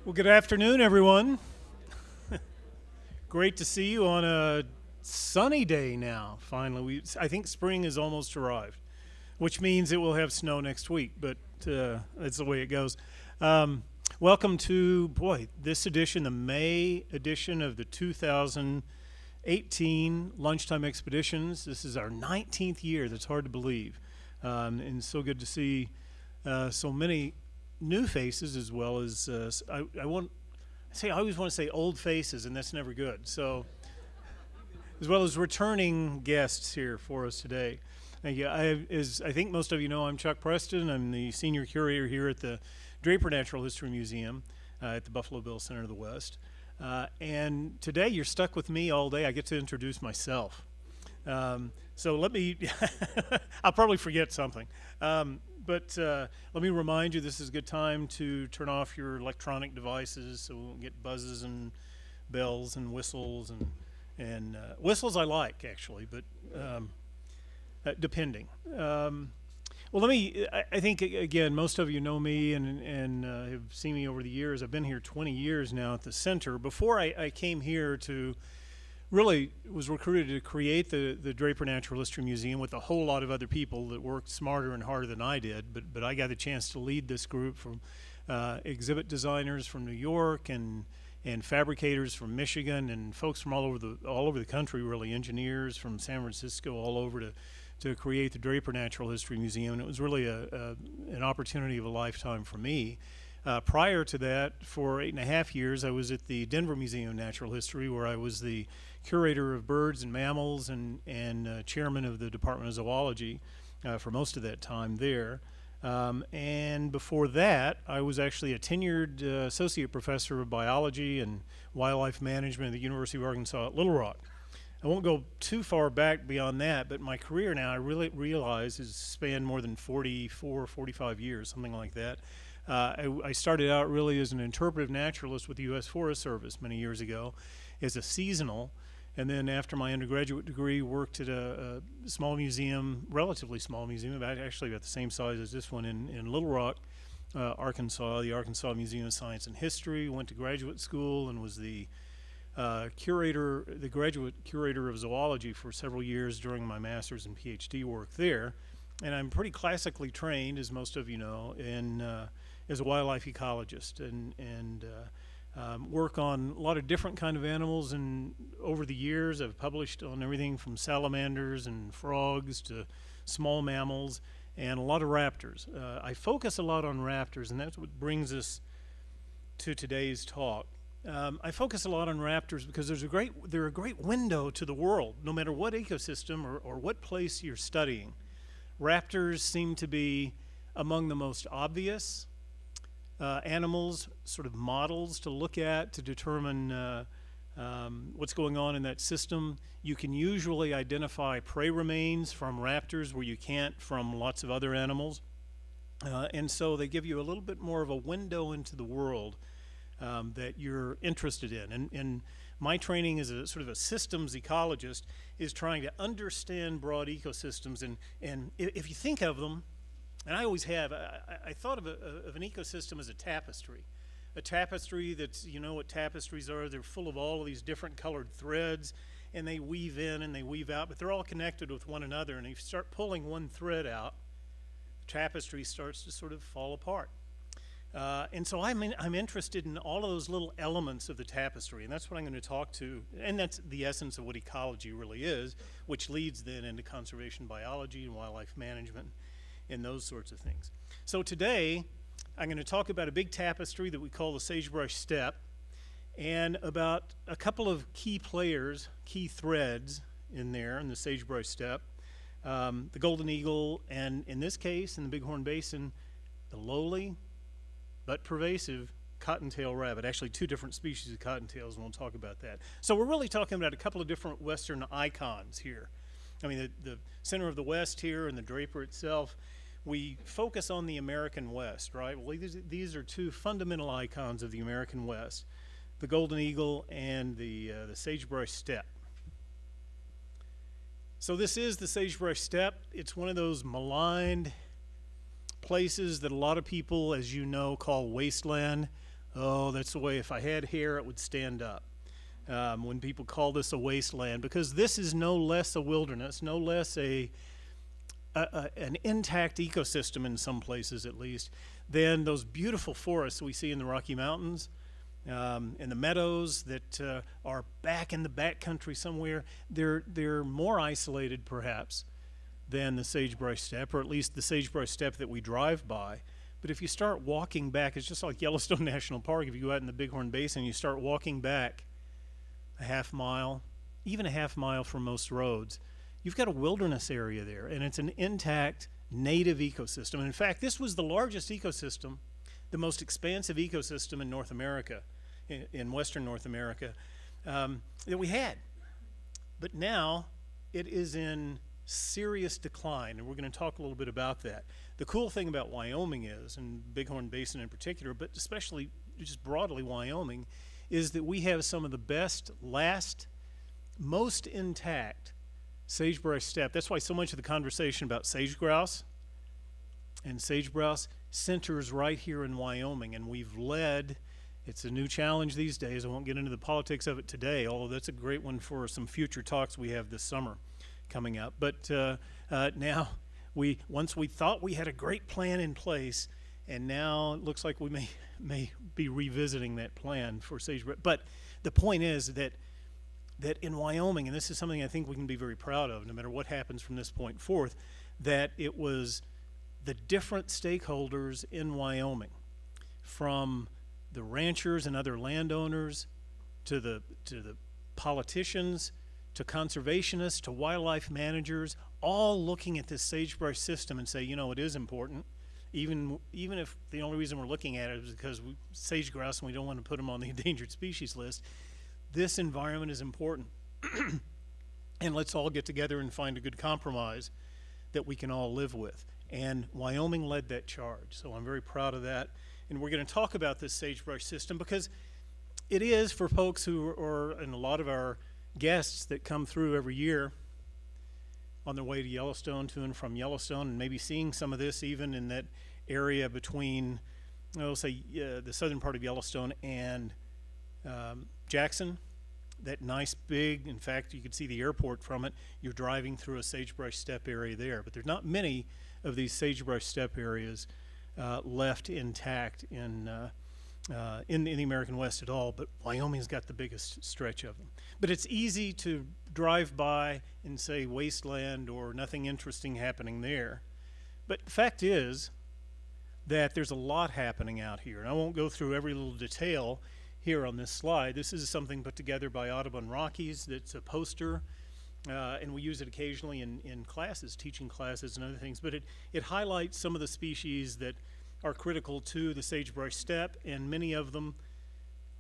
Well, good afternoon, everyone. Great to see you on a sunny day now. Finally, I think spring has almost arrived, which means it will have snow next week. But that's the way it goes. Um, Welcome to this edition, the May edition of the 2018 Lunchtime Expeditions. This is our 19th year. That's hard to believe, and so good to see so many new faces as well as I always want to say old faces, and that's never good. So, as well as returning guests here for us today. As I think most of you know, I'm Chuck Preston. I'm the senior curator here at the Draper Natural History Museum at the Buffalo Bill Center of the West. And today you're stuck with me all day. I get to introduce myself. So let me, I'll probably forget something. But let me remind you, this is a good time to turn off your electronic devices so we won't get buzzes and bells and whistles. And whistles I like, actually, but depending. Well, I think, again, most of you know me and have seen me over the years. I've been here 20 years now at the center. Before I came here to really was recruited to create the Draper Natural History Museum with a whole lot of other people that worked smarter and harder than I did, but I got the chance to lead this group from exhibit designers from New York and fabricators from Michigan and folks from all over the country, really, engineers from San Francisco all over to create the Draper Natural History Museum. And it was really an opportunity of a lifetime for me. Prior to that, for 8.5 years, I was at the Denver Museum of Natural History, where I was the curator of birds and mammals and chairman of the Department of Zoology for most of that time there. And before that, I was actually a tenured associate professor of biology and wildlife management at the University of Arkansas at Little Rock. I won't go too far back beyond that, but my career now, I really realize, has spanned more than 44, 45 years, something like that. I started out really as an interpretive naturalist with the U.S. Forest Service many years ago as a seasonal, and then after my undergraduate degree worked at a small museum, relatively small museum, actually about the same size as this one in Little Rock, Arkansas, the Arkansas Museum of Science and History. Went to graduate school and was the graduate curator of zoology for several years during my master's and PhD work there. And I'm pretty classically trained, as most of you know, as a wildlife ecologist and work on a lot of different kind of animals. And over the years, I've published on everything from salamanders and frogs to small mammals and a lot of raptors. I focus a lot on raptors, and that's what brings us to today's talk. I focus a lot on raptors because they're a great window to the world, no matter what ecosystem or what place you're studying. Raptors seem to be among the most obvious animals, sort of models to look at to determine what's going on in that system. You can usually identify prey remains from raptors where you can't from lots of other animals. And so they give you a little bit more of a window into the world that you're interested in. And my training as a sort of a systems ecologist is trying to understand broad ecosystems. And if you think of them, and I always have, I thought of an ecosystem as a tapestry that's, you know what tapestries are. They're full of all of these different colored threads, and they weave in and they weave out, but they're all connected with one another. And if you start pulling one thread out, the tapestry starts to sort of fall apart. And so I'm interested in all of those little elements of the tapestry, and that's what I'm going to talk to, and that's the essence of what ecology really is, which leads then into conservation biology and wildlife management and those sorts of things. So today, I'm going to talk about a big tapestry that we call the sagebrush steppe, and about a couple of key players, key threads in there in the sagebrush steppe, the golden eagle, and in this case, in the Bighorn Basin, the lowly but pervasive cottontail rabbit. Actually, two different species of cottontails, and we'll talk about that. So we're really talking about a couple of different Western icons here. I mean, the center of the West here and the Draper itself, we focus on the American West, right? Well, these are two fundamental icons of the American West, the golden eagle and the sagebrush steppe. So this is the sagebrush steppe. It's one of those maligned places that a lot of people, as you know, call wasteland. Oh, that's the way, if I had hair, it would stand up. When people call this a wasteland, because this is no less a wilderness, no less an intact ecosystem in some places at least, than those beautiful forests we see in the Rocky Mountains, and the meadows that are back in the backcountry somewhere. They're more isolated perhaps than the sagebrush steppe, or at least the sagebrush steppe that we drive by. But if you start walking back, it's just like Yellowstone National Park. If you go out in the Bighorn Basin, you start walking back a half mile, even a half mile from most roads, you've got a wilderness area there, and it's an intact native ecosystem. And in fact, this was the largest ecosystem, the most expansive ecosystem in North America, in Western North America, that we had. But now it is in serious decline, and we're going to talk a little bit about that. The cool thing about Wyoming is, and Bighorn Basin in particular, but especially just broadly Wyoming, is that we have some of the best, most intact sagebrush steppe. That's why so much of the conversation about sage grouse and sagebrush centers right here in Wyoming, and we've led. It's a new challenge these days. I won't get into the politics of it today, although that's a great one for some future talks we have this summer coming up. But now, once we thought we had a great plan in place, and now it looks like we may be revisiting that plan for sagebrush. But the point is that in Wyoming, and this is something I think we can be very proud of, no matter what happens from this point forth, that it was the different stakeholders in Wyoming, from the ranchers and other landowners to the politicians, to conservationists, to wildlife managers, all looking at this sagebrush system and say, you know, it is important, even if the only reason we're looking at it is because sage grouse and we don't want to put them on the endangered species list. This environment is important. And let's all get together and find a good compromise that we can all live with. And Wyoming led that charge, so I'm very proud of that. And we're going to talk about this sagebrush system because it is, for folks who are, and a lot of our guests that come through every year on their way to Yellowstone, to and from Yellowstone, and maybe seeing some of this even in that area between, say, the southern part of Yellowstone and Jackson, that nice big, in fact, you could see the airport from it. You're driving through a sagebrush steppe area there, but there's not many of these sagebrush steppe areas left intact in the American West at all, but Wyoming's got the biggest stretch of them. But it's easy to drive by and say wasteland or nothing interesting happening there. But the fact is that there's a lot happening out here, and I won't go through every little detail here on this slide. This is something put together by Audubon Rockies that's a poster, and we use it occasionally in classes, teaching classes and other things, but it highlights some of the species that are critical to the sagebrush steppe, and many of them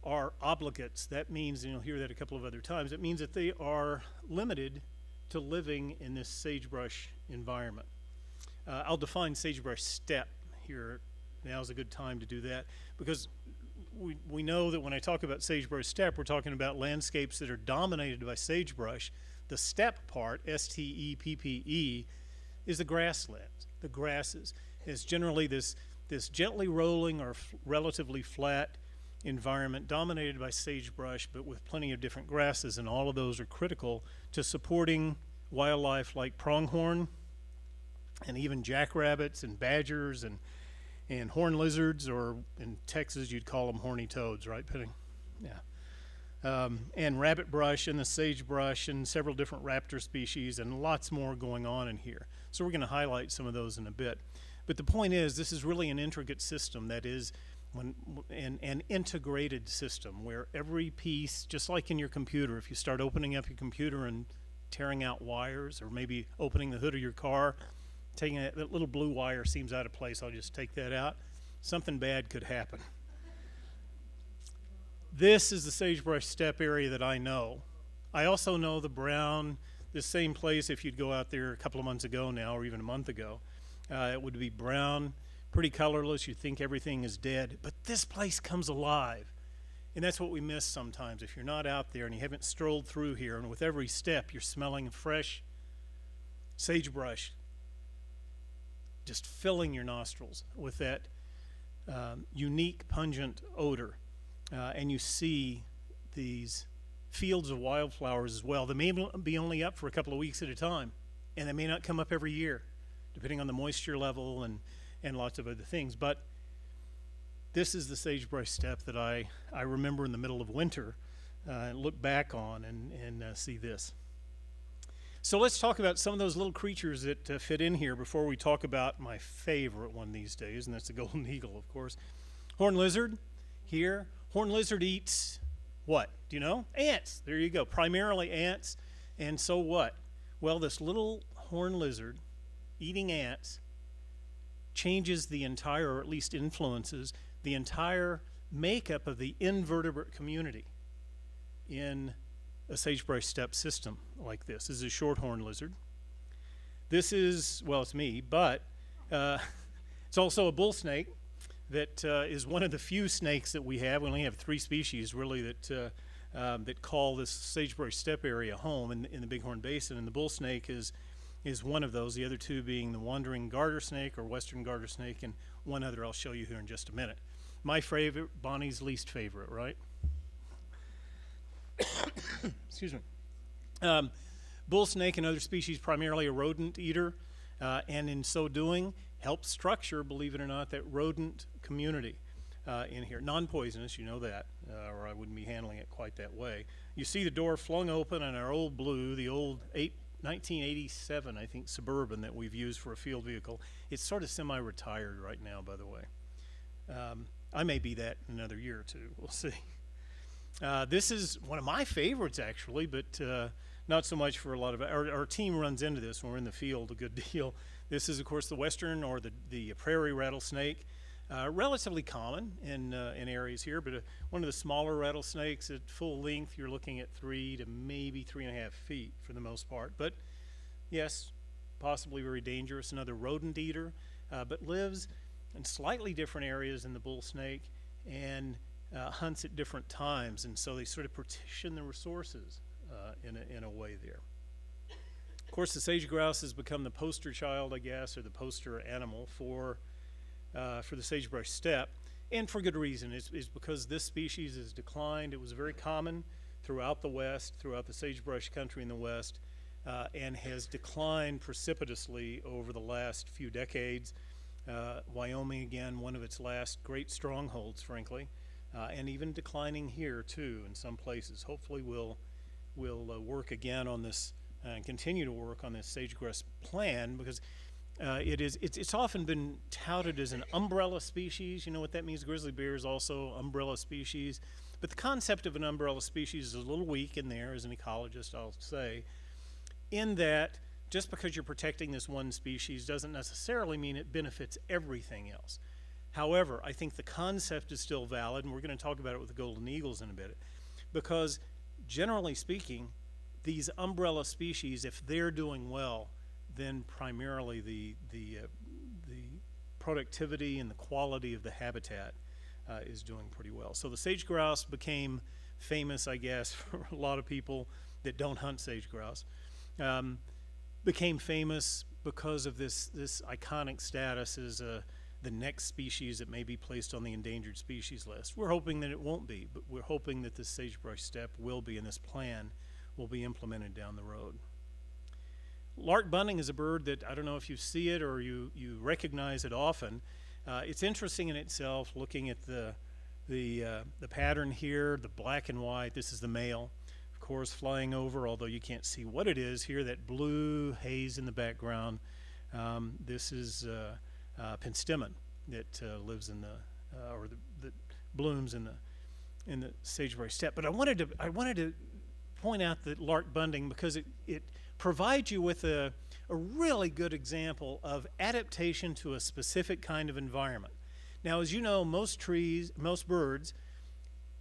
are obligates. That means, and you'll hear that a couple of other times, it means that they are limited to living in this sagebrush environment. I'll define sagebrush steppe here. Now's a good time to do that, because we know that when I talk about sagebrush steppe, we're talking about landscapes that are dominated by sagebrush. The steppe part, S-T-E-P-P-E, is the grasslands, the grasses. It's generally this gently rolling or relatively flat environment dominated by sagebrush, but with plenty of different grasses, and all of those are critical to supporting wildlife like pronghorn and even jackrabbits and badgers and horned lizards, or in Texas you'd call them horny toads, right, Penny? Yeah. And rabbit brush and the sagebrush and several different raptor species and lots more going on in here. So we're going to highlight some of those in a bit. But the point is, this is really an intricate system that is an integrated system where every piece, just like in your computer, if you start opening up your computer and tearing out wires, or maybe opening the hood of your car, taking that little blue wire seems out of place, I'll just take that out, something bad could happen. This is the sagebrush steppe area that I know. I also know the brown, this same place, if you'd go out there a couple of months ago now, or even a month ago, it would be brown, pretty colorless. You think everything is dead, but this place comes alive. And that's what we miss sometimes. If you're not out there and you haven't strolled through here, and with every step you're smelling fresh sagebrush, just filling your nostrils with that unique, pungent odor. and you see these fields of wildflowers as well. They may be only up for a couple of weeks at a time, and they may not come up every year, depending on the moisture level and lots of other things. But this is the sagebrush steppe that I remember in the middle of winter and look back on and see this. So let's talk about some of those little creatures that fit in here before we talk about my favorite one these days, and that's the golden eagle, of course. Horned lizard here. Horned lizard eats what? Do you know? Ants. There you go. Primarily ants. And so what? Well, this little horned lizard eating ants changes the entire, or at least influences, the entire makeup of the invertebrate community in a sagebrush steppe system like this. This is a short-horned lizard. This is, well, it's me, but it's also a bull snake that is one of the few snakes that we have. We only have 3 species, really, that call this sagebrush steppe area home in the Bighorn Basin, and the bull snake is one of those, the other 2 being the wandering garter snake or western garter snake, and one other I'll show you here in just a minute. My favorite, Bonnie's least favorite, right? Excuse me. Bull snake and other species, primarily a rodent eater, and in so doing, help structure, believe it or not, that rodent community in here. Non-poisonous, you know that, or I wouldn't be handling it quite that way. You see the door flung open on our old blue, the old 1987, I think, Suburban that we've used for a field vehicle. It's sort of semi-retired right now, by the way. I may be that in another year or 2. We'll see. This is one of my favorites, actually, but not so much for a lot of our team runs into this when we're in the field a good deal. This is, of course, the western or the prairie rattlesnake, relatively common in areas here, but one of the smaller rattlesnakes at full length, you're looking at 3 to maybe 3.5 feet for the most part. But yes, possibly very dangerous. Another rodent eater, but lives in slightly different areas than the bull snake and hunts at different times, and so they sort of partition the resources in a way there. Of course, the sage grouse has become the poster child, I guess, or the poster animal for the sagebrush steppe, and for good reason. It's because this species has declined. It was very common throughout the West, throughout the sagebrush country in the West, and has declined precipitously over the last few decades. Wyoming, again, one of its last great strongholds, frankly. And even declining here too in some places. Hopefully we'll work again on this and continue to work on this sagebrush plan, because it's often been touted as an umbrella species. You know what that means? Grizzly bear is also umbrella species, but the concept of an umbrella species is a little weak in there, as an ecologist I'll say, in that just because you're protecting this one species doesn't necessarily mean it benefits everything else. However, I think the concept is still valid, and we're going to talk about it with the golden eagles in a bit, because generally speaking, these umbrella species, if they're doing well, then primarily the productivity and the quality of the habitat is doing pretty well. So the sage grouse became famous, I guess, for a lot of people that don't hunt sage grouse. Became famous because of this iconic status as the next species that may be placed on the endangered species list. We're hoping that it won't be, but we're hoping that this sagebrush steppe will be, and this plan will be implemented down the road. Lark bunting is a bird that I don't know if you see it or you recognize it often. It's interesting in itself, looking at the pattern here, the black and white. This is the male, of course, flying over, although you can't see what it is here, that blue haze in the background. This is penstemon that lives in that blooms in the sagebrush steppe. But I wanted to point out that lark bunting because it provides you with a really good example of adaptation to a specific kind of environment. Now, as you know, most birds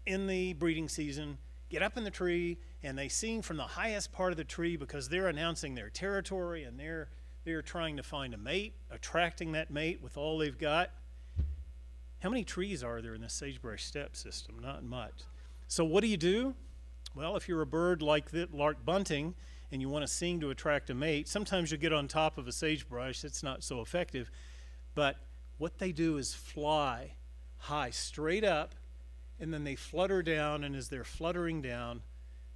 in the breeding season get up in the tree and they sing from the highest part of the tree because they're announcing their territory, and they're trying to find a mate, attracting that mate with all they've got. How many trees are there in the sagebrush steppe system? Not much. So what do? Well, if you're a bird like the lark bunting and you want to sing to attract a mate, sometimes you get on top of a sagebrush. It's not so effective. But what they do is fly high, straight up, and then they flutter down, and as they're fluttering down,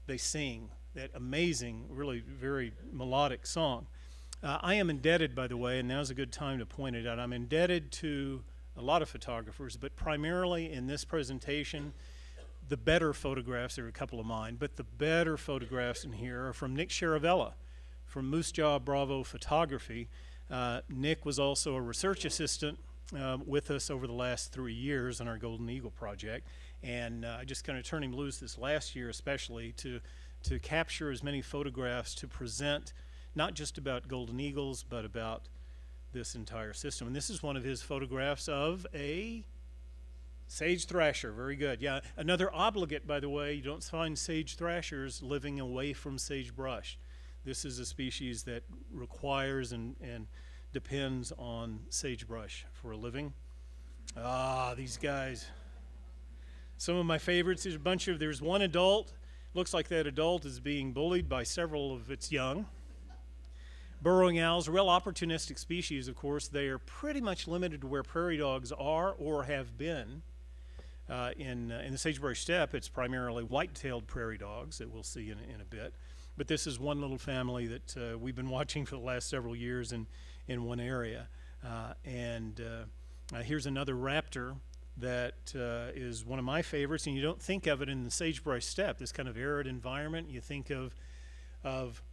they sing that amazing, really very melodic song. I am indebted, by the way, and now's a good time to point it out, I'm indebted to a lot of photographers, but primarily in this presentation, the better photographs, there are a couple of mine, but the better photographs in here are from Nick Sharavella from Moose Jaw Bravo Photography. Nick was also a research assistant with us over the last 3 years on our Golden Eagle project, and I just kind of turned him loose this last year especially to capture as many photographs to present not just about golden eagles but about this entire system. And this is one of his photographs of a sage thrasher. Very good. Yeah, another obligate, by the way. You don't find sage thrashers living away from sagebrush. This is a species that requires and depends on sagebrush for a living. These guys. Some of my favorites. There's one adult. Looks like that adult is being bullied by several of its young. Burrowing owls, real opportunistic species, of course. They are pretty much limited to where prairie dogs are or have been. In the sagebrush steppe, it's primarily white-tailed prairie dogs that we'll see in a bit. But this is one little family that we've been watching for the last several years in one area. Here's another raptor that is one of my favorites, and you don't think of it in the sagebrush steppe, this kind of arid environment. You think of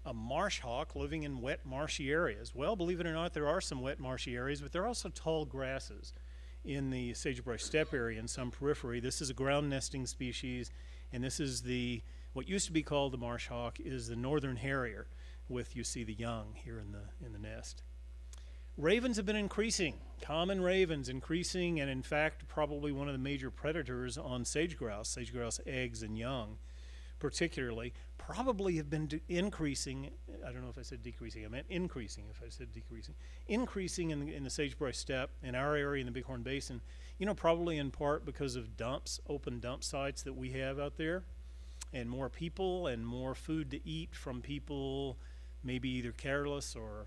a marsh hawk living in wet, marshy areas. Well, believe it or not, there are some wet, marshy areas, but there are also tall grasses in the sagebrush steppe area in some periphery. This is a ground nesting species, and this is what used to be called the marsh hawk is the northern harrier, with you see the young here in the nest. Ravens have been increasing, common ravens increasing, and in fact probably one of the major predators on sage grouse eggs and young particularly, probably have been increasing. I don't know if I said decreasing, I meant increasing if I said decreasing. Increasing in the sagebrush steppe, in our area in the Bighorn Basin, probably in part because of open dump sites that we have out there, and more people and more food to eat from people, maybe either careless or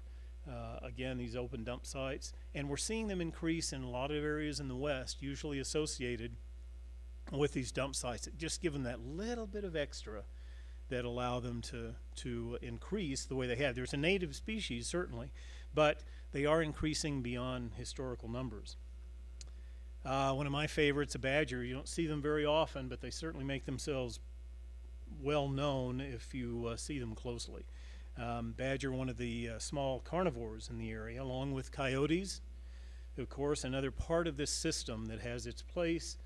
again, these open dump sites. And we're seeing them increase in a lot of areas in the West, usually associated with these dump sites, just give them that little bit of extra that allow them to increase the way they have. There's a native species, certainly, but they are increasing beyond historical numbers. One of my favorites, a badger. You don't see them very often, but they certainly make themselves well known if you see them closely. Badger, one of the small carnivores in the area, along with coyotes, of course, another part of this system that has its place.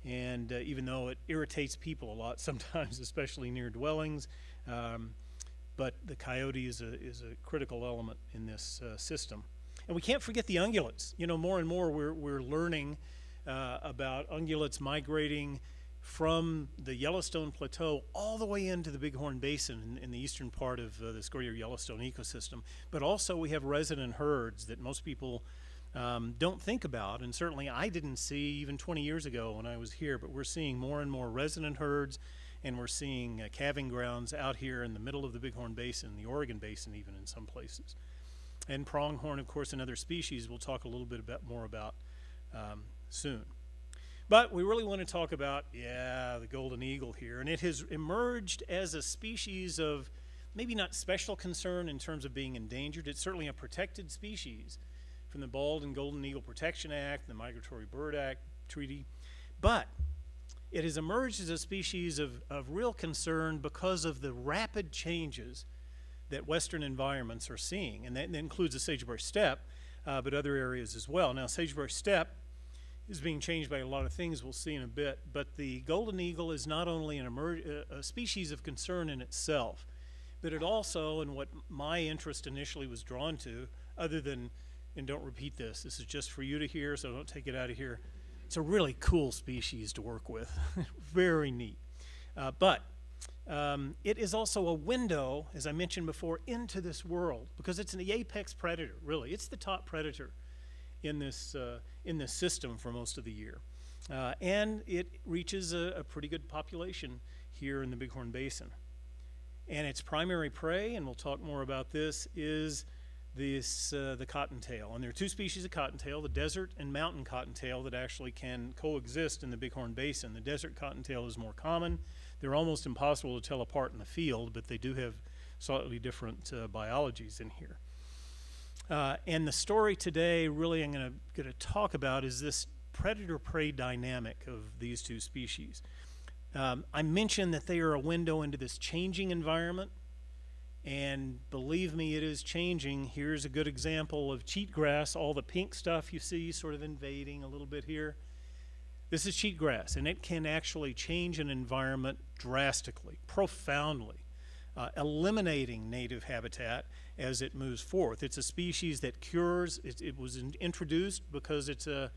And even though it irritates people a lot sometimes, especially near dwellings, but the coyote is a critical element in this system. And we can't forget the ungulates. More and more we're learning about ungulates migrating from the Yellowstone Plateau all the way into the Bighorn Basin in the eastern part of this greater Yellowstone ecosystem. But also we have resident herds that most people don't think about, and certainly I didn't see even 20 years ago when I was here, but we're seeing more and more resident herds, and we're seeing calving grounds out here in the middle of the Bighorn Basin, the Oregon Basin even in some places. And pronghorn, of course, another species we'll talk a little bit more about soon. But we really want to talk about, the golden eagle here, and it has emerged as a species of maybe not special concern in terms of being endangered. It's certainly a protected species from the Bald and Golden Eagle Protection Act, the Migratory Bird Act Treaty, but it has emerged as a species of real concern because of the rapid changes that Western environments are seeing, and that includes the sagebrush steppe, but other areas as well. Now, sagebrush steppe is being changed by a lot of things we'll see in a bit, but the golden eagle is not only a species of concern in itself, but it also, and what my interest initially was drawn to, other than, and don't repeat this is just for you to hear, so don't take it out of here, it's a really cool species to work with. Very neat. But it is also a window, as I mentioned before, into this world, because it's the apex predator, really. It's the top predator in this system for most of the year. And it reaches a pretty good population here in the Bighorn Basin. And its primary prey, and we'll talk more about this, is the cottontail. And there are two species of cottontail, the desert and mountain cottontail, that actually can coexist in the Bighorn Basin. The desert cottontail is more common. They're almost impossible to tell apart in the field, but they do have slightly different biologies in here. And the story today, really, I'm going to talk about is this predator-prey dynamic of these two species. I mentioned that they are a window into this changing environment, and believe me, it is changing. Here's a good example of cheatgrass, all the pink stuff you see sort of invading a little bit here. This is cheatgrass, and it can actually change an environment drastically, profoundly, eliminating native habitat as it moves forth. It's a species that cures. It was introduced because it's a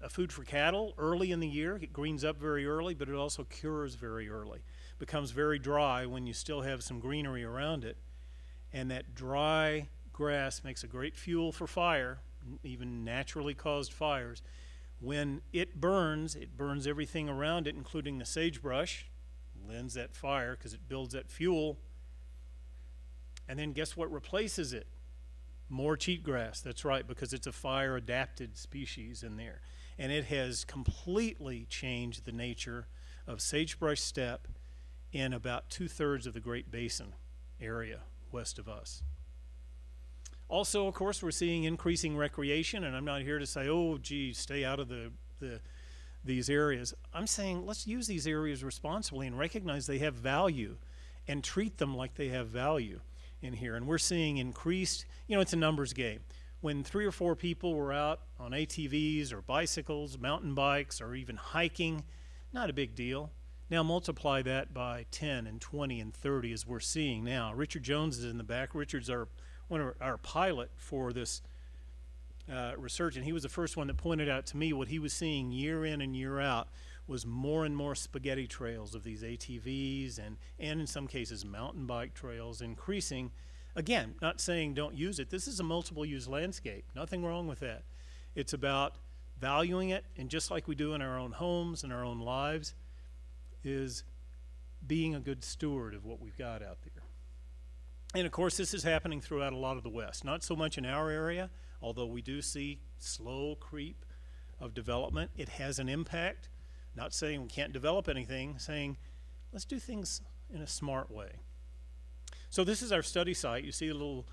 food for cattle early in the year. It greens up very early, but it also cures very early. Becomes very dry when you still have some greenery around it. And that dry grass makes a great fuel for fire, even naturally caused fires. When it burns everything around it, including the sagebrush, lends that fire because it builds that fuel. And then guess what replaces it? More cheatgrass. That's right, because it's a fire-adapted species in there. And it has completely changed the nature of sagebrush steppe in about 2/3 of the Great Basin area west of us. Also, of course, we're seeing increasing recreation, and I'm not here to say, oh, gee, stay out of these areas. I'm saying let's use these areas responsibly and recognize they have value and treat them like they have value in here. And we're seeing increased, it's a numbers game. When 3 or 4 people were out on ATVs or bicycles, mountain bikes, or even hiking, not a big deal. Now multiply that by 10 and 20 and 30 as we're seeing now. Richard Jones is in the back. Richard's one of our pilot for this research, and he was the first one that pointed out to me what he was seeing year in and year out was more and more spaghetti trails of these ATVs and in some cases mountain bike trails increasing. Again, not saying don't use it. This is a multiple use landscape. Nothing wrong with that. It's about valuing it, and just like we do in our own homes and our own lives, is being a good steward of what we've got out there. And of course, this is happening throughout a lot of the West. Not so much in our area, although we do see slow creep of development. It has an impact. Not saying we can't develop anything, saying let's do things in a smart way. So this is our study site. You see a little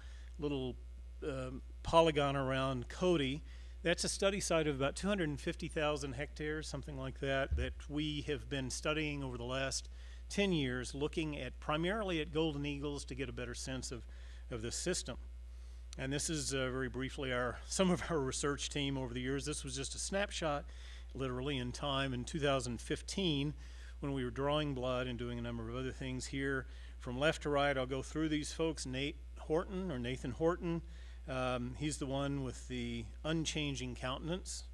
polygon around Cody. That's a study site of about 250,000 hectares, something like that we have been studying over the last 10 years, looking at primarily at golden eagles to get a better sense of this system. And this is very briefly some of our research team over the years. This was just a snapshot, literally in time, in 2015 when we were drawing blood and doing a number of other things here. From left to right, I'll go through these folks. Nathan Horton, he's the one with the unchanging countenance.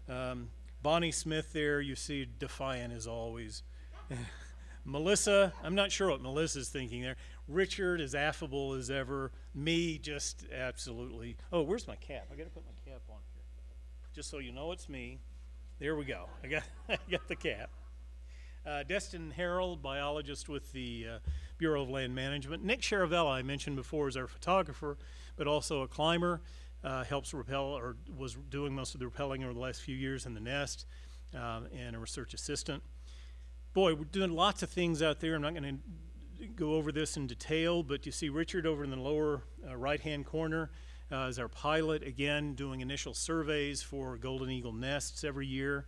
Bonnie Smith there, you see, defiant as always. Melissa, I'm not sure what Melissa's thinking there. Richard, as affable as ever. Me, just absolutely. Oh, where's my cap? I got to put my cap on here. Just so you know it's me. There we go. I got the cap. Destin Harold, biologist with the Bureau of Land Management. Nick Charavella, I mentioned before, is our photographer, but also a climber. Helps rappel, or was doing most of the rappelling over the last few years in the nest, and a research assistant. Boy, we're doing lots of things out there. I'm not going to go over this in detail, but you see Richard over in the lower right-hand corner is our pilot, again, doing initial surveys for golden eagle nests every year,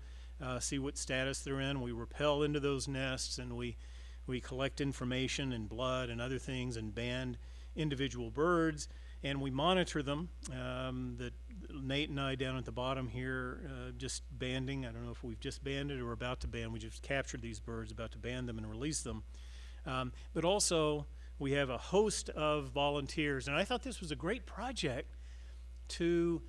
see what status they're in. We rappel into those nests, and we collect information and blood and other things and band individual birds, and we monitor them. Nate and I down at the bottom here just banding. I don't know if we've just banded or about to band. We just captured these birds, about to band them and release them. But also we have a host of volunteers, and I thought this was a great project to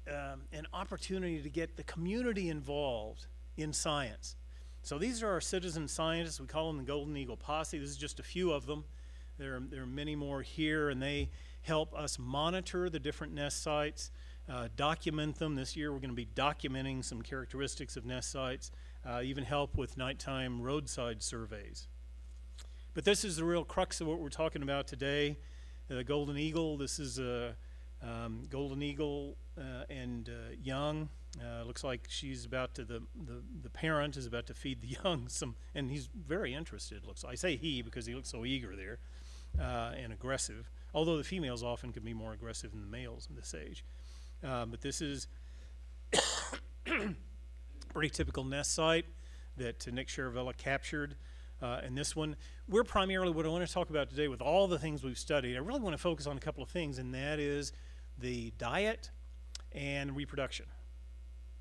an opportunity to get the community involved in science. So these are our citizen scientists. We call them the Golden Eagle Posse. This is just a few of them. There are many more here, and they help us monitor the different nest sites, document them. This year we're going to be documenting some characteristics of nest sites, even help with nighttime roadside surveys. But this is the real crux of what we're talking about today. The golden eagle, this is a golden eagle and young. Looks like she's about to, the parent is about to feed the young some, and he's very interested. Looks, I say he because he looks so eager there and aggressive. Although the females often can be more aggressive than the males in this age. But this is pretty typical nest site that Nick Charavella captured. And this one, we're primarily, what I want to talk about today with all the things we've studied, I really want to focus on a couple of things, and that is the diet and reproduction.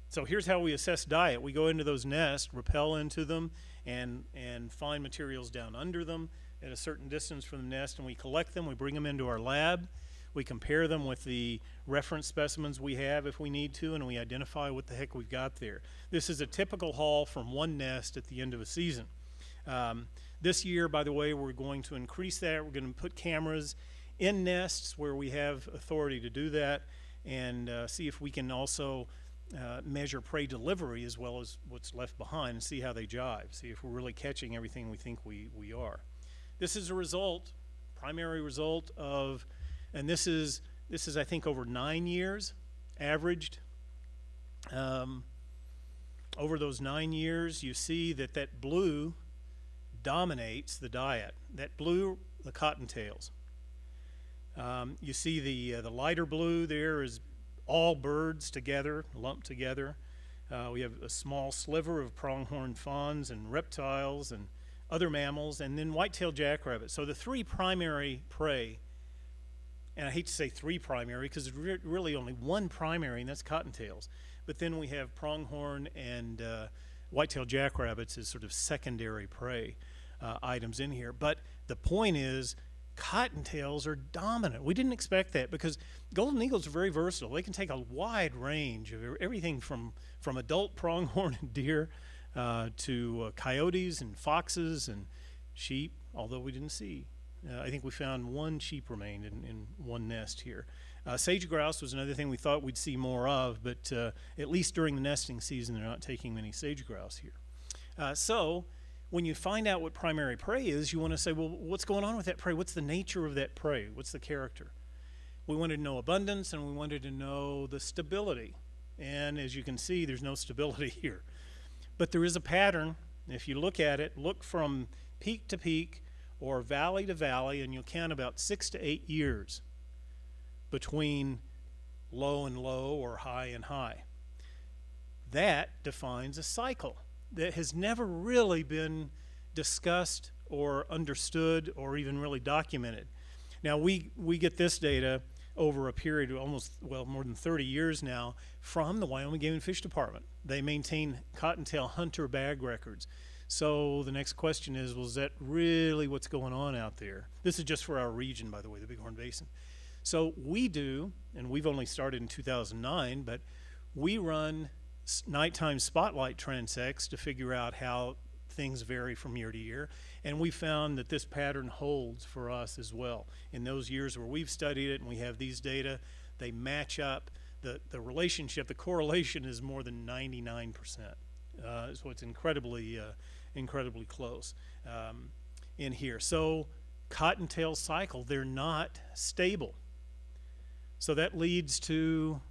So here's how we assess diet. We go into those nests, rappel into them, and find materials down under them at a certain distance from the nest, and we collect them, we bring them into our lab, we compare them with the reference specimens we have if we need to, and we identify what the heck we've got there. This is a typical haul from one nest at the end of a season. This year, by the way, we're going to increase that. We're going to put cameras in nests where we have authority to do that, and see if we can also measure prey delivery as well as what's left behind, and see how they jive, see if we're really catching everything we think we are. This is a result, primary result of, and this is I think over 9 years averaged. Over those 9 years, you see that blue dominates the diet. That blue, the cottontails. You see the lighter blue there is all birds together, lumped together. We have a small sliver of pronghorn fawns and reptiles and other mammals, and then white-tailed jackrabbits. So the three primary prey, and I hate to say three primary because there's really only one primary, and that's cottontails. But then we have pronghorn and white-tailed jackrabbits as sort of secondary prey items in here. But the point is, cottontails are dominant. We didn't expect that because golden eagles are very versatile. They can take a wide range of everything from adult pronghorn and deer to coyotes and foxes and sheep, although we didn't see. I think we found one sheep remained in one nest here. Sage grouse was another thing we thought we'd see more of, but at least during the nesting season, they're not taking many sage grouse here. So when you find out what primary prey is, you want to say, well, what's going on with that prey? What's the nature of that prey? What's the character? We wanted to know abundance, and we wanted to know the stability. And as you can see, there's no stability here. But there is a pattern. If you look at it, look from peak to peak or valley to valley, and you'll count about 6 to 8 years between low and low or high and high. That defines a cycle that has never really been discussed or understood or even really documented. Now we get this data over a period of almost, well, more than 30 years now from the Wyoming Game and Fish Department. They maintain cottontail hunter bag records. So the next question is, well, is that really what's going on out there? This is just for our region, by the way, the Bighorn Basin. So we do, and we've only started in 2009, but we run nighttime spotlight transects to figure out how things vary from year to year, and we found that this pattern holds for us as well. In those years where we've studied it and we have these data, they match up. The relationship, the correlation is more than 99%. So it's incredibly close in here. So cottontail cycle, they're not stable. So that leads to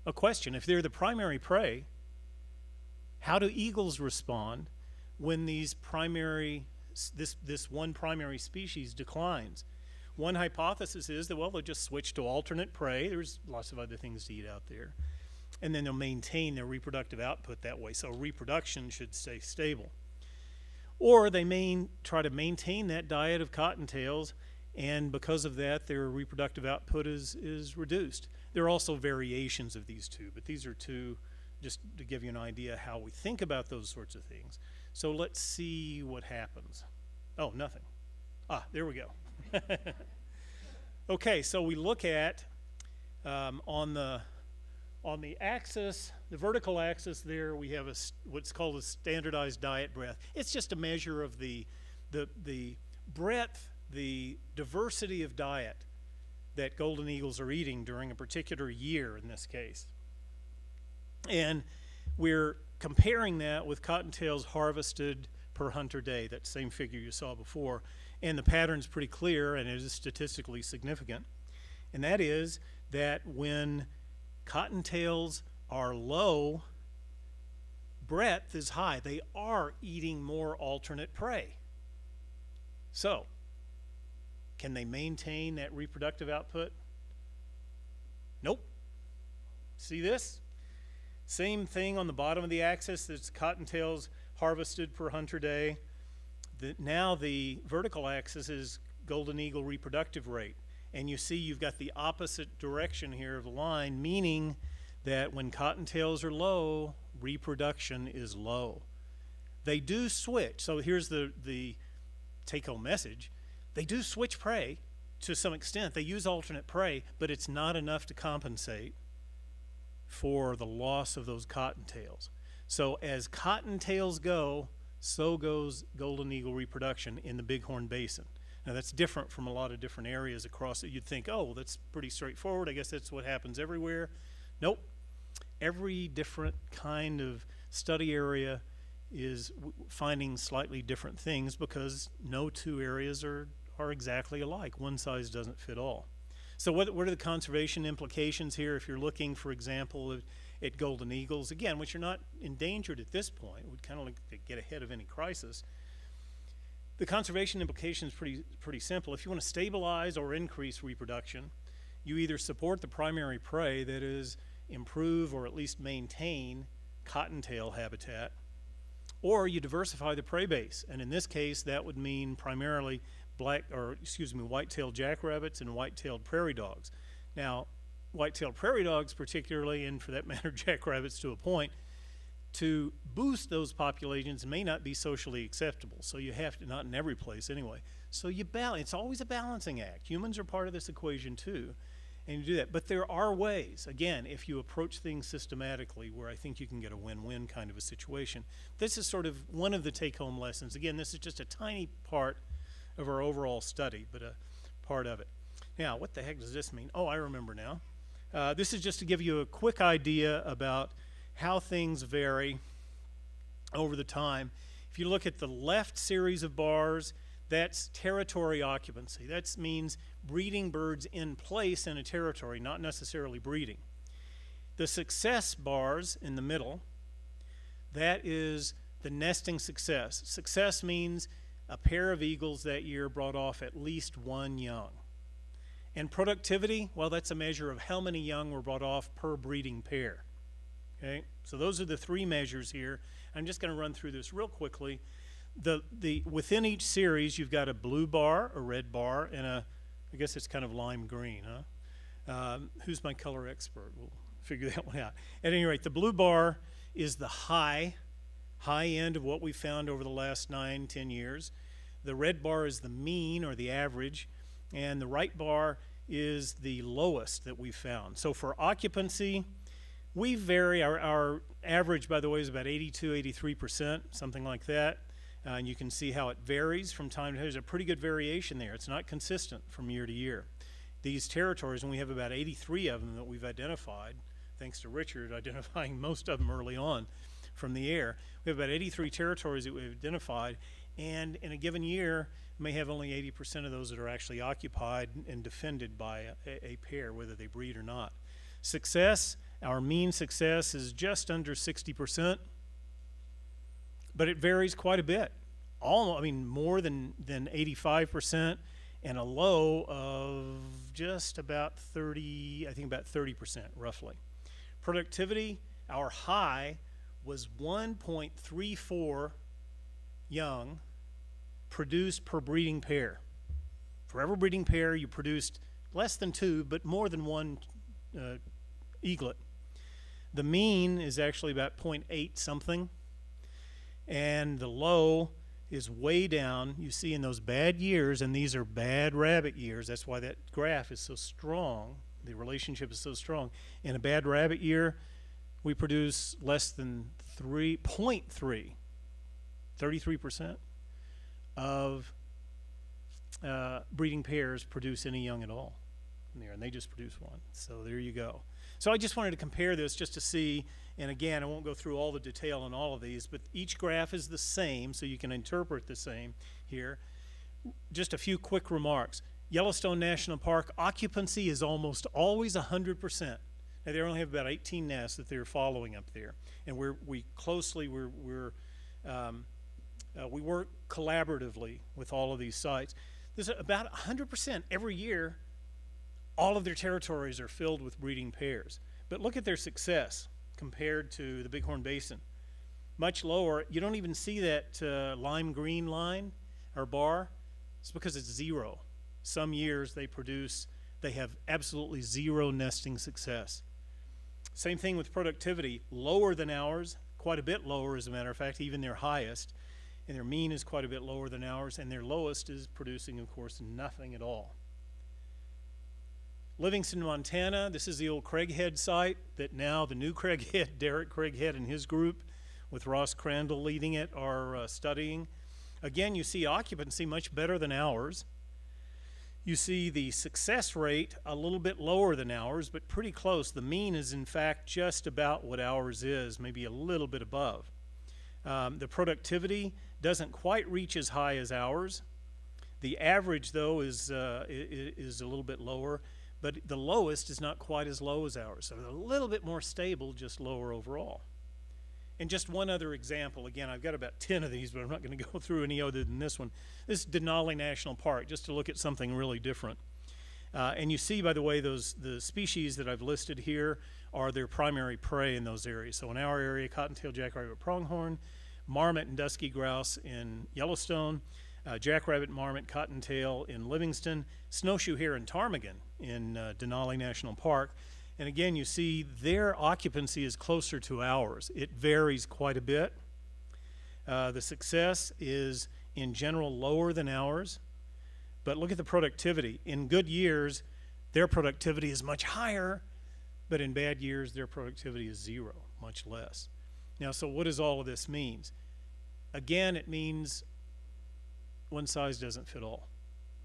a question. If they're the primary prey, how do eagles respond when these this one primary species declines? One hypothesis is that, well, they'll just switch to alternate prey. There's lots of other things to eat out there. And then they'll maintain their reproductive output that way. So reproduction should stay stable. Or they may try to maintain that diet of cottontails, and because of that, their reproductive output is reduced. There are also variations of these two, but these are two just to give you an idea how we think about those sorts of things. So let's see what happens. Oh, nothing. Ah, there we go. Okay, so we look at on the axis, the vertical axis there, we have what's called a standardized diet breadth. It's just a measure of the breadth, the diversity of diet that golden eagles are eating during a particular year in this case. And we're comparing that with cottontails harvested per hunter day, that same figure you saw before. And the pattern's pretty clear, and it is statistically significant. And that is that when cottontails are low, breadth is high. They are eating more alternate prey. So, can they maintain that reproductive output? Nope. See this? Same thing on the bottom of the axis. That's cottontails harvested per hunter day. Now the vertical axis is golden eagle reproductive rate. And you see you've got the opposite direction here of the line, meaning that when cottontails are low, reproduction is low. They do switch. So here's the take-home message. They do switch prey to some extent. They use alternate prey, but it's not enough to compensate for the loss of those cottontails. So as cottontails go, so goes golden eagle reproduction in the Bighorn Basin. Now that's different from a lot of different areas across it. You'd think, oh, well, that's pretty straightforward. I guess that's what happens everywhere. Nope. Every different kind of study area is finding slightly different things because no two areas are exactly alike. One size doesn't fit all. So what are the conservation implications here if you're looking, for example, at golden eagles, again, which are not endangered at this point, would kind of like to get ahead of any crisis. The conservation implication is pretty simple. If you want to stabilize or increase reproduction, you either support the primary prey, that is, improve or at least maintain cottontail habitat, or you diversify the prey base. And in this case, that would mean primarily white-tailed jackrabbits and white-tailed prairie dogs. Now, white-tailed prairie dogs particularly, and for that matter jackrabbits to a point, to boost those populations may not be socially acceptable. So you have to, not in every place anyway. So you balance, it's always a balancing act. Humans are part of this equation too, and you do that. But there are ways, again, if you approach things systematically, where I think you can get a win-win kind of a situation. This is sort of one of the take-home lessons. Again, this is just a tiny part of our overall study, but a part of it. Now, what the heck does this mean? Oh, I remember now. This is just to give you a quick idea about how things vary over the time. If you look at the left series of bars, that's territory occupancy. That means breeding birds in place in a territory, not necessarily breeding. The success bars in the middle, that is the nesting success. Success means a pair of eagles that year brought off at least one young. And productivity, well, that's a measure of how many young were brought off per breeding pair. Okay, so those are the three measures here. I'm just going to run through this real quickly. Within each series, you've got a blue bar, a red bar, and I guess it's kind of lime green, huh? Who's my color expert? We'll figure that one out. At any rate, the blue bar is the high end of what we've found over the last 9-10 years. The red bar is the mean or the average, and the right bar is the lowest that we've found. So for occupancy, we vary. Our average, by the way, is about 82-83%, something like that. And you can see how it varies from time to time. There's a pretty good variation there. It's not consistent from year to year. These territories, and we have about 83 of them that we've identified, thanks to Richard identifying most of them early on from the air. We have about 83 territories that we've identified, and in a given year, may have only 80% of those that are actually occupied and defended by a pair, whether they breed or not. Success, our mean success is just under 60%, but it varies quite a bit. More than 85%, and a low of just about 30% roughly. Productivity, our high was 1.34 young produced per breeding pair. For every breeding pair, you produced less than 2, but more than 1 eaglet. The mean is actually about 0.8 something, and the low is way down. You see in those bad years, and these are bad rabbit years, that's why that graph is so strong, the relationship is so strong. In a bad rabbit year, we produce less than 0.3, 33% of breeding pairs produce any young at all in there, and they just produce one. So there you go. So I just wanted to compare this just to see, and again, I won't go through all the detail on all of these, but each graph is the same, so you can interpret the same here. Just a few quick remarks. Yellowstone National Park occupancy is almost always 100%. Now they only have about 18 nests that they're following up there, and we work collaboratively with all of these sites. There's about 100% every year. All of their territories are filled with breeding pairs. But look at their success compared to the Bighorn Basin. Much lower. You don't even see that lime green line or bar. It's because it's zero. Some years they have absolutely zero nesting success. Same thing with productivity, lower than ours, quite a bit lower as a matter of fact, even their highest. And their mean is quite a bit lower than ours, and their lowest is producing, of course, nothing at all. Livingston, Montana, this is the old Craighead site that now the new Craighead, Derek Craighead and his group, with Ross Crandall leading it, are studying. Again, you see occupancy much better than ours. You see the success rate a little bit lower than ours, but pretty close. The mean is, in fact, just about what ours is, maybe a little bit above. The productivity doesn't quite reach as high as ours. The average, though, is a little bit lower, but the lowest is not quite as low as ours. So a little bit more stable, just lower overall. And just one other example, again, I've got about 10 of these, but I'm not going to go through any other than this one. This is Denali National Park, just to look at something really different. And you see, by the way, the species that I've listed here are their primary prey in those areas. So in our area, cottontail jackrabbit pronghorn, marmot and dusky grouse in Yellowstone, jackrabbit, marmot, cottontail in Livingston, snowshoe hare and ptarmigan in Denali National Park. And again, you see their occupancy is closer to ours. It varies quite a bit. The success is, in general, lower than ours. But look at the productivity. In good years, their productivity is much higher, but in bad years, their productivity is zero, much less. Now, so what does all of this mean? Again, it means one size doesn't fit all,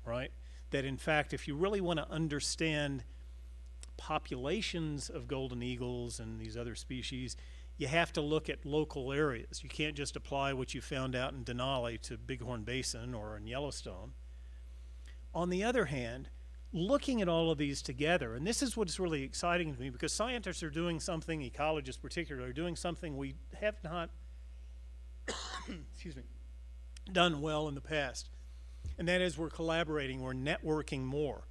right? That in fact, if you really want to understand populations of golden eagles and these other species, you have to look at local areas. You can't just apply what you found out in Denali to Bighorn Basin or in Yellowstone. On the other hand, looking at all of these together, and this is what's really exciting to me, because scientists are doing something, ecologists particularly, are doing something we have not excuse me, done well in the past. And that is we're collaborating, we're networking more.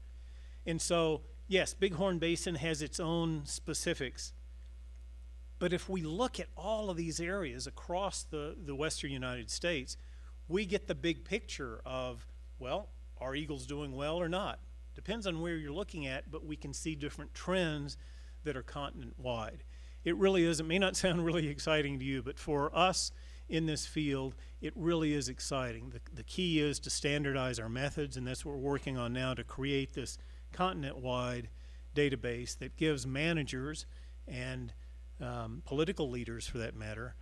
And so, yes, Bighorn Basin has its own specifics. But if we look at all of these areas across the western United States, we get the big picture of, well, are eagles doing well or not? Depends on where you're looking at, but we can see different trends that are continent-wide. It really is, it may not sound really exciting to you, but for us in this field, it really is exciting. The key is to standardize our methods, and that's what we're working on now, to create this continent-wide database that gives managers and political leaders, for that matter,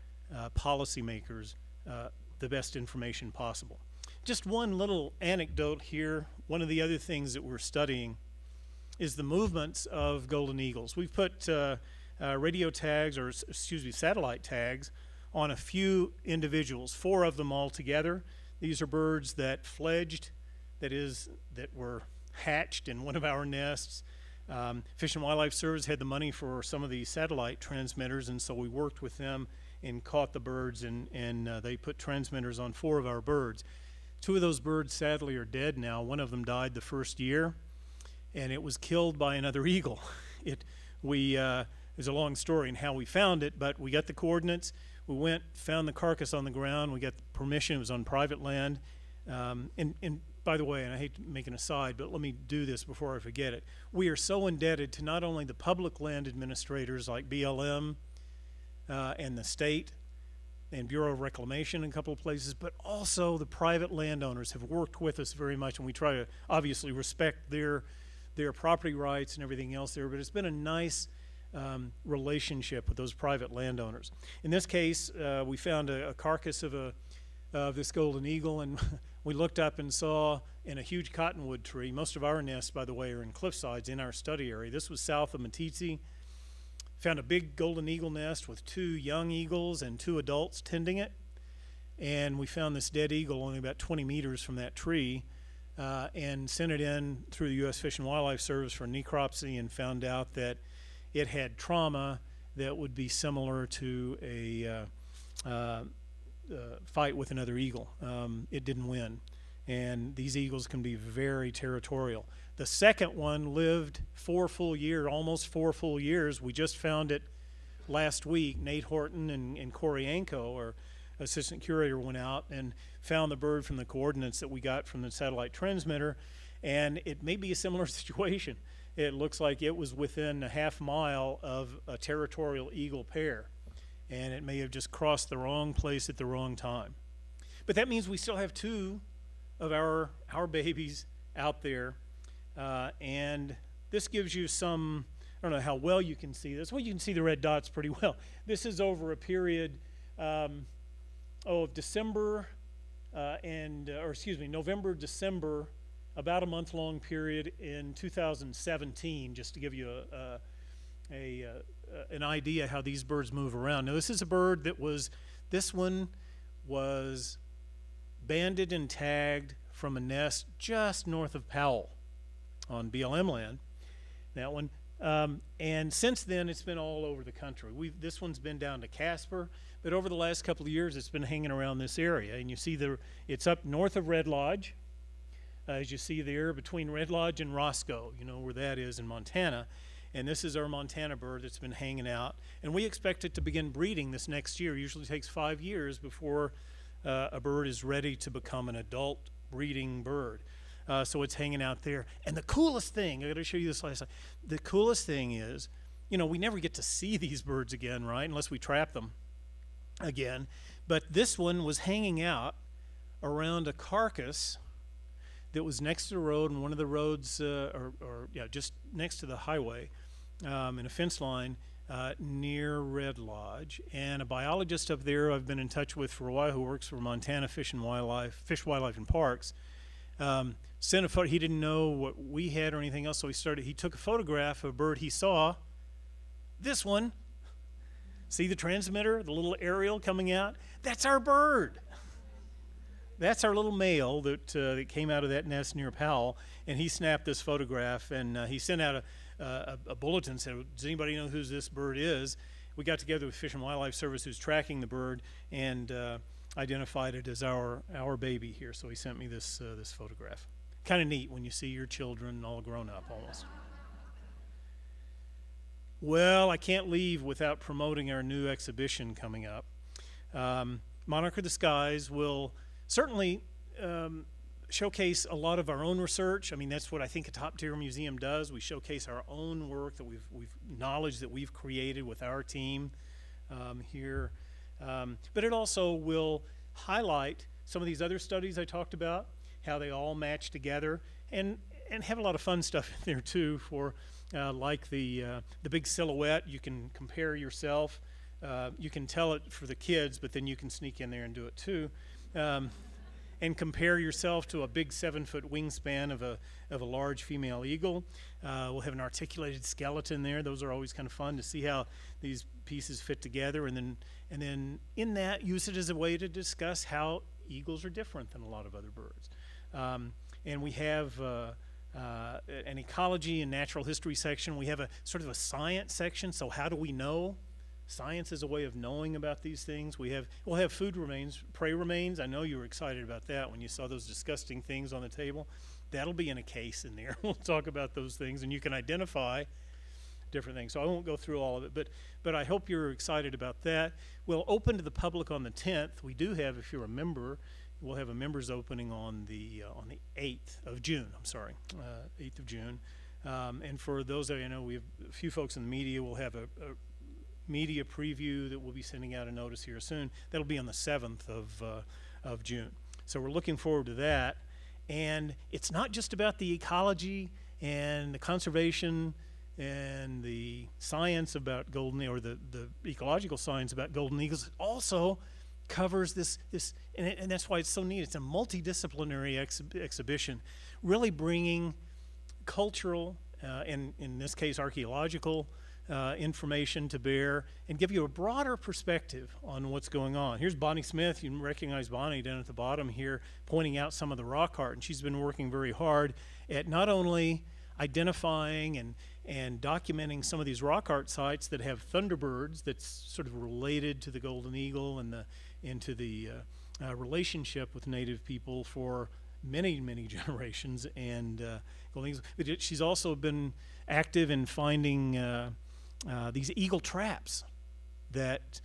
policymakers, the best information possible. Just one little anecdote here. One of the other things that we're studying is the movements of golden eagles. We've put radio tags, or excuse me, satellite tags on a few individuals, 4 of them all together. These are birds that fledged, that were hatched in one of our nests. Fish and Wildlife Service had the money for some of these satellite transmitters, and so we worked with them and caught the birds, and they put transmitters on 4 of our birds. 2 of those birds sadly are dead now. One of them died the first year, and it was killed by another eagle. There's a long story in how we found it, but we got the coordinates. We went, found the carcass on the ground. We got permission. It was on private land. And by the way, and I hate to make an aside, but let me do this before I forget it. We are so indebted to not only the public land administrators like BLM and the state and Bureau of Reclamation in a couple of places, but also the private landowners have worked with us very much, and we try to obviously respect their property rights and everything else there, but it's been a nice relationship with those private landowners. In this case, we found a carcass of this golden eagle, and we looked up and saw in a huge cottonwood tree. Most of our nests, by the way, are in cliff sides in our study area. This was south of Meeteetse. Found a big golden eagle nest with 2 young eagles and 2 adults tending it. and we found this dead eagle only about 20 meters from that tree, and sent it in through the U.S. Fish and Wildlife Service for necropsy, and found out that it had trauma that would be similar to a fight with another eagle. It didn't win, and these eagles can be very territorial. The second one lived 4 full years, almost 4 full years. We just found it last week. Nate Horton and Corey Anko, our assistant curator, went out and found the bird from the coordinates that we got from the satellite transmitter, and it may be a similar situation. It looks like it was within a half mile of a territorial eagle pair, and it may have just crossed the wrong place at the wrong time. But that means we still have 2 of our babies out there, and this gives you some, I don't know how well you can see this. Well, you can see the red dots pretty well. This is over a period of December November, December, about a month-long period in 2017, just to give you an idea how these birds move around. Now, this is a bird that this one was banded and tagged from a nest just north of Powell on BLM land, that one. And since then, it's been all over the country. This one's been down to Casper, but over the last couple of years, it's been hanging around this area. And you see it's up north of Red Lodge, as you see there, between Red Lodge and Roscoe, you know where that is in Montana. And this is our Montana bird that's been hanging out. And we expect it to begin breeding this next year. It usually takes 5 years before a bird is ready to become an adult breeding bird. So it's hanging out there. And the coolest thing, I got to show you this last slide. The coolest thing is, we never get to see these birds again, right? Unless we trap them again. But this one was hanging out around a carcass that was next to the road, and one of the roads, just next to the highway, in a fence line near Red Lodge. And a biologist up there I've been in touch with for a while, who works for Montana Fish, Wildlife, and Parks, sent a photo. He didn't know what we had or anything else, so he took a photograph of a bird he saw. This one. See the transmitter, the little aerial coming out? That's our bird. That's our little male that came out of that nest near Powell, and he snapped this photograph, and he sent out a bulletin, said, does anybody know who this bird is? We got together with Fish and Wildlife Service, who's tracking the bird, and identified it as our baby here. So he sent me this photograph. Kind of neat when you see your children all grown up almost. Well, I can't leave without promoting our new exhibition coming up. Monarch of the Skies will certainly showcase a lot of our own research. I mean, that's what I think a top-tier museum does. We showcase our own work that knowledge that we've created with our team here. But it also will highlight some of these other studies I talked about, how they all match together, and have a lot of fun stuff in there too, for like the big silhouette. You can compare yourself. You can tell it for the kids, but then you can sneak in there and do it too. And compare yourself to a big 7-foot wingspan of a large female eagle. We'll have an articulated skeleton there. Those are always kind of fun to see how these pieces fit together, and then in that, use it as a way to discuss how eagles are different than a lot of other birds. And we have an ecology and natural history section. We have a sort of a science section. So how do we know? Science is a way of knowing about these things. We'll have food remains, prey remains. I know you were excited about that when you saw those disgusting things on the table. That'll be in a case in there. We'll talk about those things, and you can identify different things. So I won't go through all of it, but I hope you're excited about that. We'll open to the public on the 10th. We do have, if you're a member, we'll have a members opening on the 8th of June. 8th of June. And for those of you know, we have a few folks in the media. We'll have a media preview that we'll be sending out a notice here soon. That'll be on the 7th of June. So we're looking forward to that. And it's not just about the ecology and the conservation and the science about golden, or the ecological science about golden eagles. It also covers this and that's why it's so neat. It's a multidisciplinary exhibition, really bringing cultural, and in this case archaeological, information to bear and give you a broader perspective on what's going on. Here's Bonnie Smith. You recognize Bonnie down at the bottom here, pointing out some of the rock art, and she's been working very hard at not only identifying and documenting some of these rock art sites that have thunderbirds that's sort of related to the golden eagle and to the relationship with native people for many generations, and golden eagles. But she's also been active in finding these eagle traps that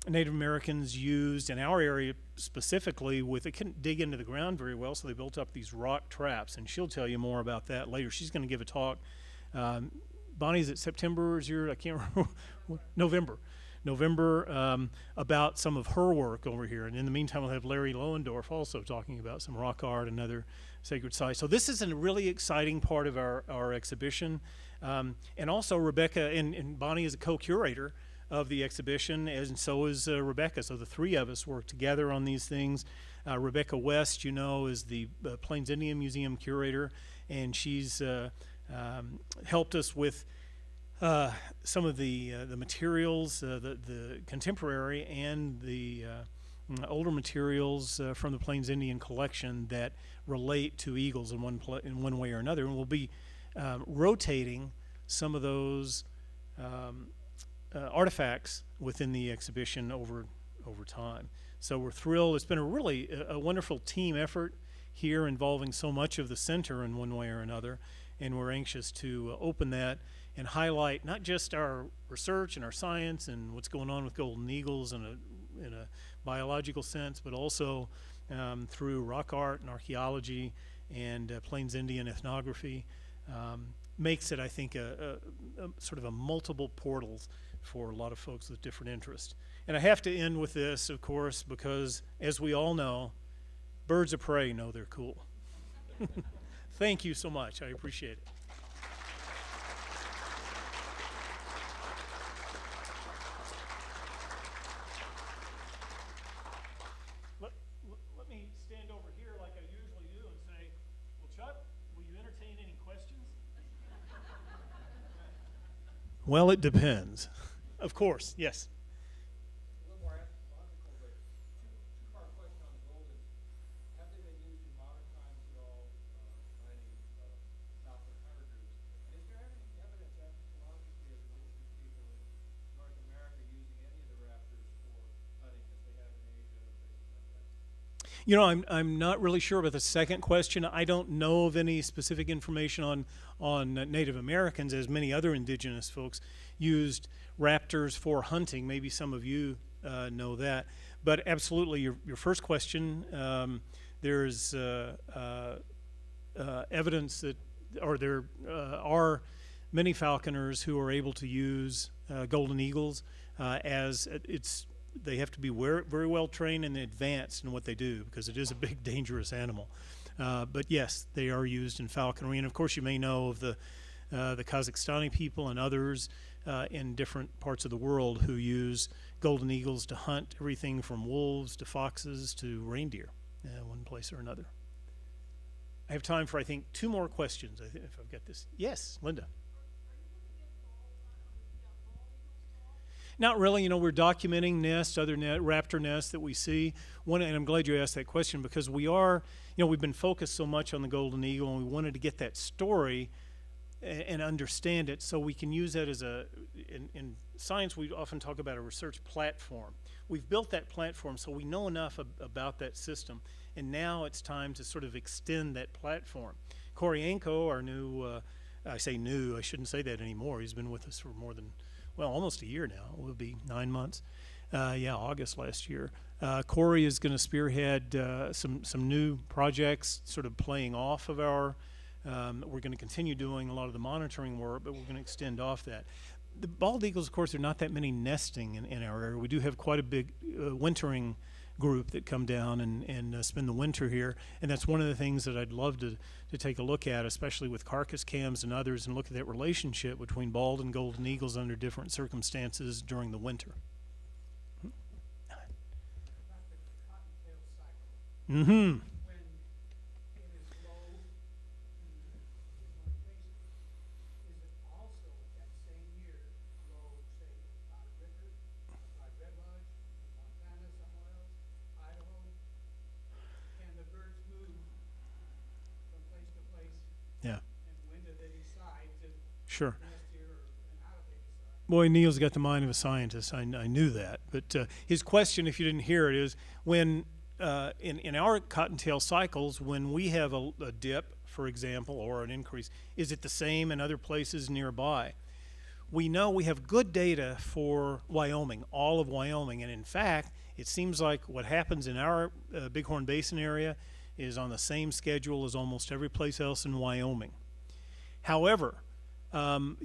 Native Americans used in our area specifically they couldn't dig into the ground very well, so they built up these rock traps, and she'll tell you more about that later. She's going to give a talk. Bonnie's at September, I can't remember, November, about some of her work over here. And in the meantime, we'll have Larry Lohendorf also talking about some rock art and other sacred sites. So this is a really exciting part of our exhibition. And also Rebecca, and Bonnie is a co-curator of the exhibition, and so is Rebecca. So the three of us work together on these things. Rebecca West, is the Plains Indian Museum curator, and she's helped us with some of the materials, the contemporary and the older materials from the Plains Indian collection that relate to eagles in one way or another. And we'll be rotating some of those artifacts within the exhibition over time. So we're thrilled. It's been a wonderful team effort here involving so much of the center in one way or another, and we're anxious to open that and highlight not just our research and our science and what's going on with golden eagles in a biological sense, but also through rock art and archaeology and Plains Indian ethnography. Makes it, I think, a sort of a multiple portals for a lot of folks with different interests. And I have to end with this, of course, because as we all know, birds of prey know they're cool. Thank you so much. I appreciate it. Let me stand over here like I usually do and say, well, Chuck, will you entertain any questions? Well, it depends. Of course, yes. A little more anthropological, but two-part question on the golden. Have they been used in modern times at all by any Southern hunter groups? And is there any evidence anthropologically of indigenous people in North America using any of the raptors for hunting as they have in Asia and places like that? I'm not really sure about the second question. I don't know of any specific information on Native Americans, as many other indigenous folks used raptors for hunting. Maybe some of you know that. But absolutely, your first question, there's evidence that, or there are many falconers who are able to use golden eagles as they have to be very well trained and advanced in what they do, because it is a big, dangerous animal. But yes, they are used in falconry. And of course, you may know of the Kazakhstani people and others in different parts of the world who use golden eagles to hunt everything from wolves to foxes to reindeer, one place or another. I have time for, I think, two more questions, if I've got this. Yes, Linda. Not really. We're documenting nests, other raptor nests that we see. And I'm glad you asked that question, because we've been focused so much on the golden eagle, and we wanted to get that story and understand it, so we can use that as in science we often talk about a research platform. We've built that platform so we know enough about that system, and now it's time to sort of extend that platform. Koryenko, our new, I say new, I shouldn't say that anymore. He's been with us for more than, almost a year now. It will be 9 months. August last year. Corey is going to spearhead some new projects, sort of playing off of our. We're going to continue doing a lot of the monitoring work, but we're going to extend off that. The bald eagles, of course, there are not that many nesting in our area. We do have quite a big wintering group that come down and spend the winter here, and that's one of the things that I'd love to take a look at, especially with carcass cams and others, and look at that relationship between bald and golden eagles under different circumstances during the winter. Mm-hmm. Sure. nest here, and how do they decide? Boy, Neil's got the mind of a scientist. I knew that. But his question, if you didn't hear it, is when in our cottontail cycles, when we have a dip, for example, or an increase, is it the same in other places nearby? We know we have good data for Wyoming, all of Wyoming, and in fact, it seems like what happens in our Bighorn Basin area is on the same schedule as almost every place else in Wyoming. However,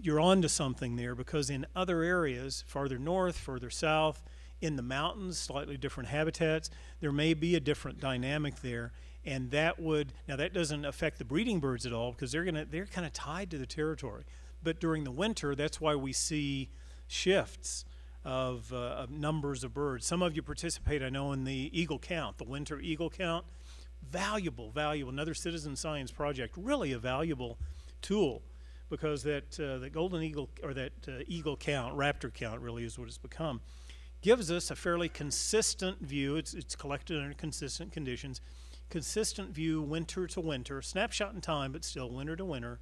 you're on to something there, because in other areas, farther north, further south, in the mountains, slightly different habitats, there may be a different dynamic there, and that would, now that doesn't affect the breeding birds at all, because they're kind of tied to the territory. But during the winter, that's why we see shifts of numbers of birds. Some of you participate, I know, in the eagle count, the winter eagle count. Valuable, another citizen science project, really a valuable tool, because that golden eagle, or that eagle count, raptor count really is what it's become, gives us a fairly consistent view. It's collected under consistent conditions, consistent view winter to winter, snapshot in time, but still winter to winter,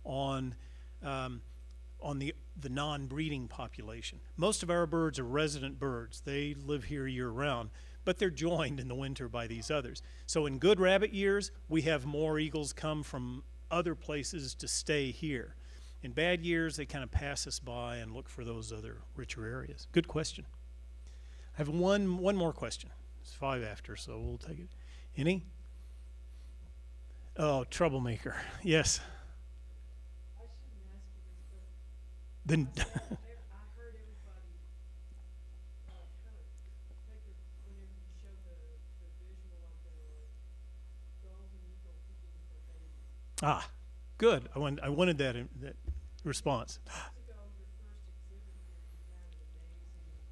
on the non-breeding population. Most of our birds are resident birds. They live here year-round, but they're joined in the winter by these others. So in good rabbit years, we have more eagles come from other places to stay here. In bad years, they kind of pass us by and look for those other richer areas. Good question. I have one more question. It's 5 after, so we'll take it. Any? Oh, troublemaker. Yes. I shouldn't ask you this, but Then I heard everybody kind of take it whenever you showed the visual of the golden eagle feeding for babies. good. I wanted that response. Years ago, your first exhibit here, you had an amazing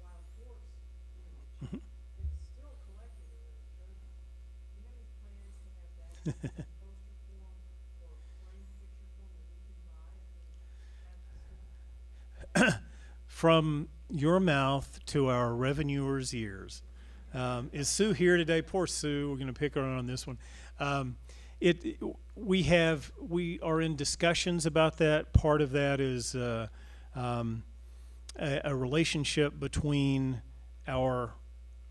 wild horse image. It's still collected around Draper. Do you have any plans to have that in poster form or frame picture form that we can buy and have to see? From your mouth to our revenuers' ears. Is Sue here today? Poor Sue. We're going to pick her on this one. We are in discussions about that. Part of that is a relationship between our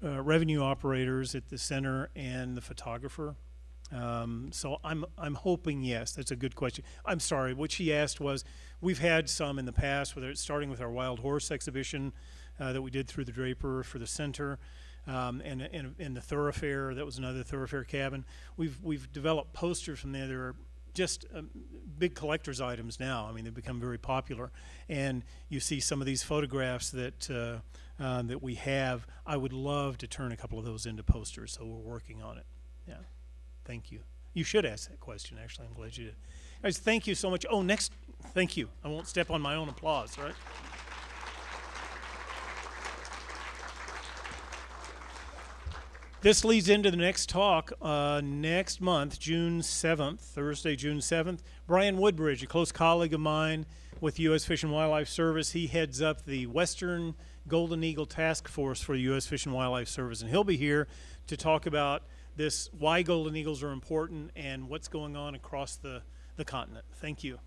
revenue operators at the center and the photographer. So I'm hoping, yes. That's a good question. I'm sorry. What she asked was, we've had some in the past, whether it's starting with our wild horse exhibition that we did through the Draper for the center, and the thoroughfare. That was another thoroughfare cabin. We've developed posters from there. They're just big collector's items now. I mean, they've become very popular, and you see some of these photographs that that we have. I would love to turn a couple of those into posters, so we're working on it. Yeah, thank you. You should ask that question, actually. I'm glad you did. Guys, thank you so much. Oh, next, thank you. I won't step on my own applause, right? This leads into the next talk next month, June 7th, Thursday, June 7th. Brian Woodbridge, a close colleague of mine with the U.S. Fish and Wildlife Service. He heads up the Western Golden Eagle Task Force for the U.S. Fish and Wildlife Service, and he'll be here to talk about this, why golden eagles are important and what's going on across the continent. Thank you.